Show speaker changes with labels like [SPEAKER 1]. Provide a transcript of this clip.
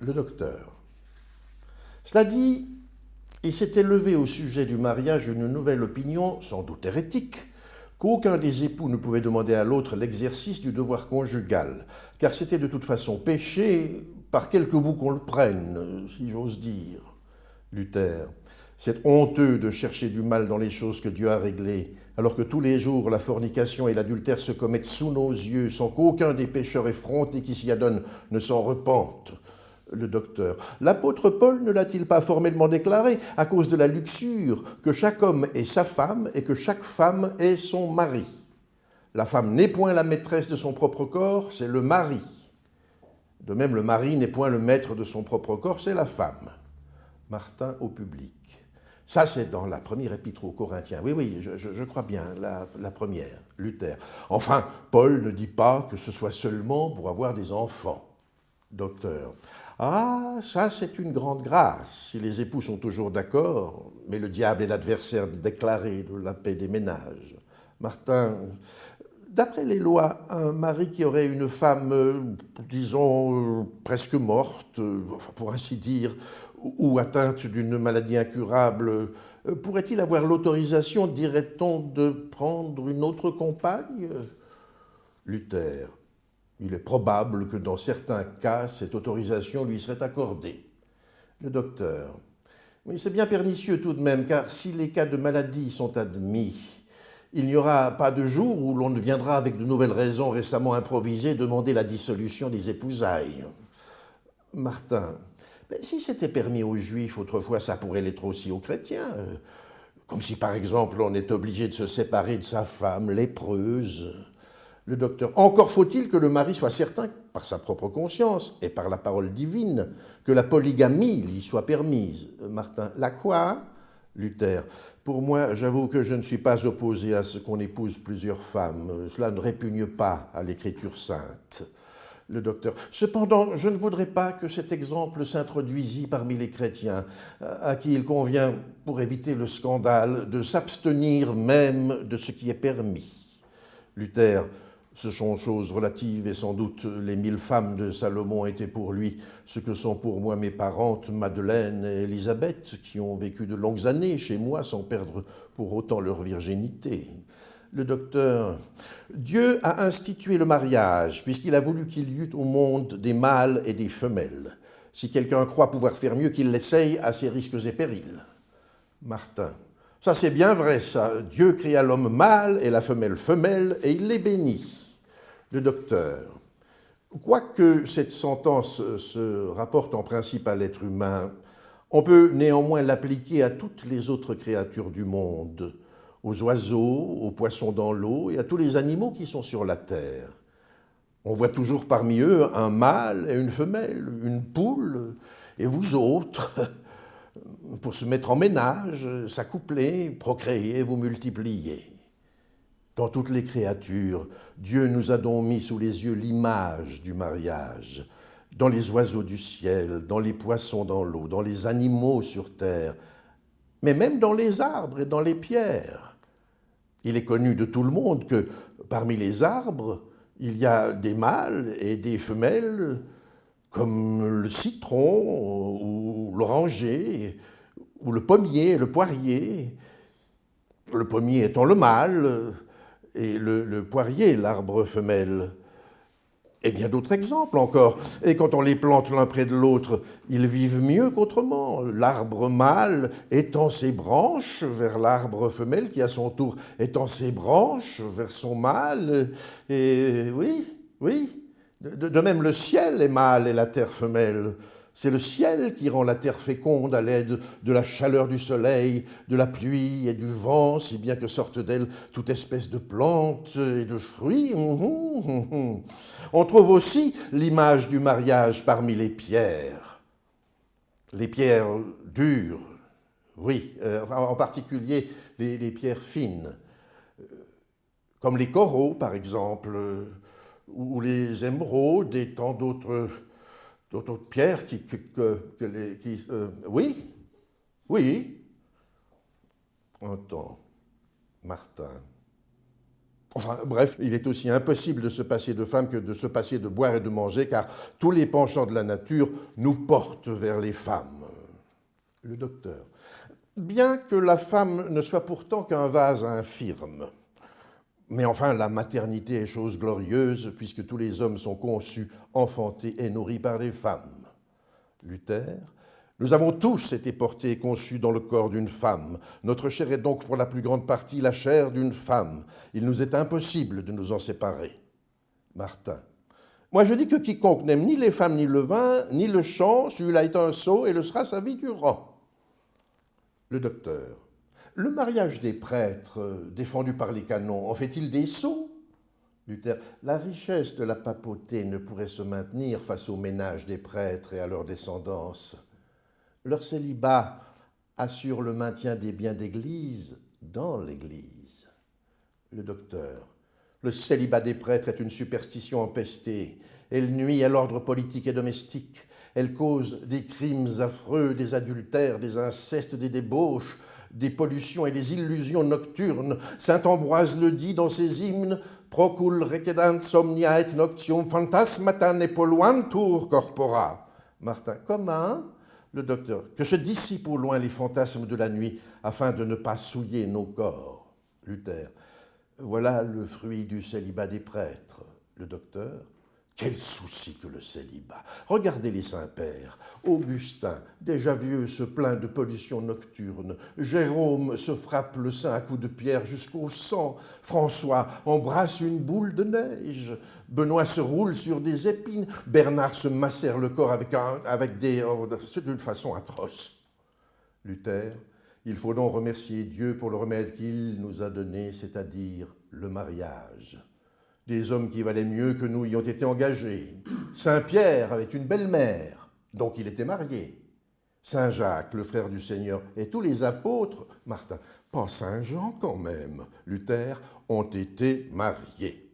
[SPEAKER 1] Le docteur. Cela dit, il s'est élevé au sujet du mariage une nouvelle opinion, sans doute hérétique, qu'aucun des époux ne pouvait demander à l'autre l'exercice du devoir conjugal, car c'était de toute façon péché, par quelque bout qu'on le prenne, si j'ose dire. Luther. C'est honteux de chercher du mal dans les choses que Dieu a réglées, alors que tous les jours la fornication et l'adultère se commettent sous nos yeux, sans qu'aucun des pécheurs effrontés qui s'y adonnent ne s'en repente. Le docteur. L'apôtre Paul ne l'a-t-il pas formellement déclaré, à cause de la luxure, que chaque homme est sa femme et que chaque femme est son mari? La femme n'est point la maîtresse de son propre corps, c'est le mari. De même, le mari n'est point le maître de son propre corps, c'est la femme. Martin au public. Ça, c'est dans la première épître aux Corinthiens. Oui, je crois bien, la première, Luther. Enfin, Paul ne dit pas que ce soit seulement pour avoir des enfants. Docteur. Ah, ça c'est une grande grâce, si les époux sont toujours d'accord, mais le diable est l'adversaire déclaré de la paix des ménages. Martin, d'après les lois, un mari qui aurait une femme, disons, presque morte, enfin, pour ainsi dire, ou atteinte d'une maladie incurable, pourrait-il avoir l'autorisation, dirait-on, de prendre une autre compagne? Luther. Il est probable que dans certains cas, cette autorisation lui serait accordée. Le docteur. Oui, c'est bien pernicieux tout de même, car si les cas de maladie sont admis, il n'y aura pas de jour où l'on ne viendra avec de nouvelles raisons récemment improvisées demander la dissolution des épousailles. Martin. Mais si c'était permis aux Juifs autrefois, ça pourrait l'être aussi aux chrétiens. Comme si, par exemple, on est obligé de se séparer de sa femme lépreuse. Le docteur. Encore faut-il que le mari soit certain, par sa propre conscience et par la parole divine, que la polygamie lui soit permise. Martin. La quoi? Luther. Pour moi, j'avoue que je ne suis pas opposé à ce qu'on épouse plusieurs femmes. Cela ne répugne pas à l'Écriture sainte. Le docteur. Cependant, je ne voudrais pas que cet exemple s'introduisît parmi les chrétiens, à qui il convient, pour éviter le scandale, de s'abstenir même de ce qui est permis. Luther. Ce sont choses relatives et sans doute les 1000 femmes de Salomon étaient pour lui ce que sont pour moi mes parentes Madeleine et Élisabeth, qui ont vécu de longues années chez moi sans perdre pour autant leur virginité. Le docteur. Dieu a institué le mariage puisqu'il a voulu qu'il y eût au monde des mâles et des femelles. Si quelqu'un croit pouvoir faire mieux, qu'il l'essaye à ses risques et périls. Martin. Ça c'est bien vrai ça. Dieu créa l'homme mâle et la femelle femelle et il les bénit. Le docteur. Quoique cette sentence se rapporte en principe à l'être humain, on peut néanmoins l'appliquer à toutes les autres créatures du monde, aux oiseaux, aux poissons dans l'eau et à tous les animaux qui sont sur la terre. On voit toujours parmi eux un mâle et une femelle, une poule, et vous autres, pour se mettre en ménage, s'accoupler, procréer, vous multiplier. Dans toutes les créatures, Dieu nous a donc mis sous les yeux l'image du mariage, dans les oiseaux du ciel, dans les poissons dans l'eau, dans les animaux sur terre, mais même dans les arbres et dans les pierres. Il est connu de tout le monde que parmi les arbres, il y a des mâles et des femelles, comme le citron ou l'oranger, ou le pommier et le poirier. Le pommier étant le mâle, et le poirier, l'arbre femelle. Et bien d'autres exemples encore. Et quand on les plante l'un près de l'autre, ils vivent mieux qu'autrement. L'arbre mâle étend ses branches vers l'arbre femelle qui, à son tour, étend ses branches vers son mâle. Et oui. De même, le ciel est mâle et la terre femelle. C'est le ciel qui rend la terre féconde à l'aide de la chaleur du soleil, de la pluie et du vent, si bien que sortent d'elle toute espèce de plantes et de fruits. On trouve aussi l'image du mariage parmi les pierres dures, oui, en particulier les pierres fines, comme les coraux par exemple, ou les émeraudes et tant d'autres pierres oui. Un temps, Martin. Enfin, bref, il est aussi impossible de se passer de femme que de se passer de boire et de manger, car tous les penchants de la nature nous portent vers les femmes. Le docteur. Bien que la femme ne soit pourtant qu'un vase infirme, mais enfin, la maternité est chose glorieuse, puisque tous les hommes sont conçus, enfantés et nourris par les femmes. Luther. Nous avons tous été portés et conçus dans le corps d'une femme. Notre chair est donc pour la plus grande partie la chair d'une femme. Il nous est impossible de nous en séparer. Martin. Moi je dis que quiconque n'aime ni les femmes, ni le vin, ni le chant, celui-là est un sot et le sera sa vie durant. Le docteur. Le mariage des prêtres, défendu par les canons, en fait-il des sots? Luther. La richesse de la papauté ne pourrait se maintenir face au ménage des prêtres et à leur descendance. Leur célibat assure le maintien des biens d'Église dans l'Église. Le docteur. Le célibat des prêtres est une superstition empestée. Elle nuit à l'ordre politique et domestique. Elle cause des crimes affreux, des adultères, des incestes, des débauches, des pollutions et des illusions nocturnes. Saint Ambroise le dit dans ses hymnes « Procul recedant somnia et noctium phantasmata nepoluantur corpora ». Martin. Comment? Le docteur. Que se dissipent au loin les fantasmes de la nuit afin de ne pas souiller nos corps. Luther. Voilà le fruit du célibat des prêtres. Le docteur. Quel souci que le célibat! Regardez les saints-pères. Augustin, déjà vieux, se plaint de pollution nocturne. Jérôme se frappe le sein à coups de pierre jusqu'au sang. François embrasse une boule de neige. Benoît se roule sur des épines. Bernard se macère le corps c'est d'une façon atroce. Luther, il faut donc remercier Dieu pour le remède qu'il nous a donné, c'est-à-dire le mariage. Des hommes qui valaient mieux que nous y ont été engagés. Saint Pierre avait une belle-mère, donc il était marié. Saint Jacques, le frère du Seigneur, et tous les apôtres, Martin, pas Saint Jean quand même, Luther, ont été mariés.